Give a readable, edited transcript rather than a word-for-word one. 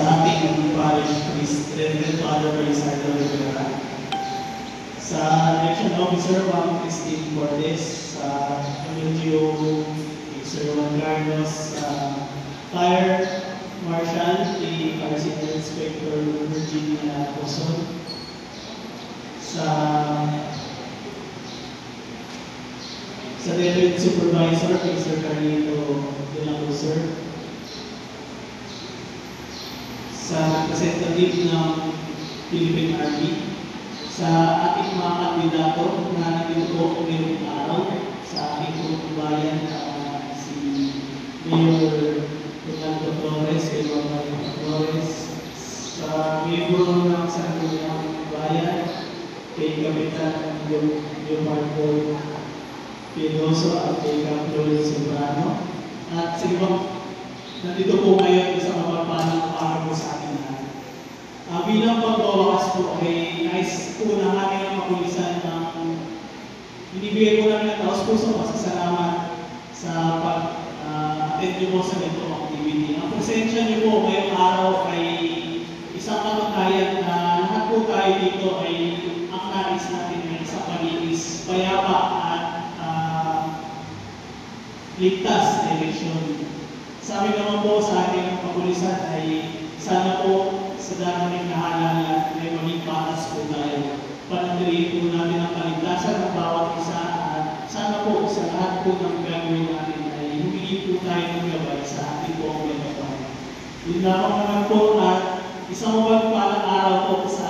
sa ating parish priest, Reverend Father Bernardo Rivera, sa election officer, Ma'am Christine Cordes, sa LGU, Sir Juan Carlos, sa Fire Marshal, Fire Senior Inspector Virginia Boson, sa David Supervisor, kay Sir Carlito de la Cruz, sa representative ng Philippine Army, sa ating mga kandidato na nandito po ngayong araw, sa ating grupong bayan na si Mayor Rolando Flores, kay Mayor Flores, sa miyembro ng Sangguniang Bayan, kay Kapitan Leopardo Piloso at kay Captain Sobrano, at sa ibang nandito po ngayon sa mapagpalang araw sa ating lahat. Bilang pagbawakas po ay nais po na aming mapulisan ng binibigay po namin ng taos puso pasasalamat sa pag-attend nyo po sa ganitong activity. Ang presensya nyo po ngayong araw ay isang kapatayan na lahat po tayo dito ay ang nais natin ay isang palinis, payapa at ligtas na eleksyon. Sa amin naman po sa ating kapulisan ay sana po sa daming nahalala ay maging patas po tayo. Panatilihin po natin ang kaligtasan ng bawat isa at sana po sa lahat po ng gagawin natin ay humingi po tayo ng gabay sa ating buong kapatid. Yun lamang naman po at isang mapagpalang araw po sa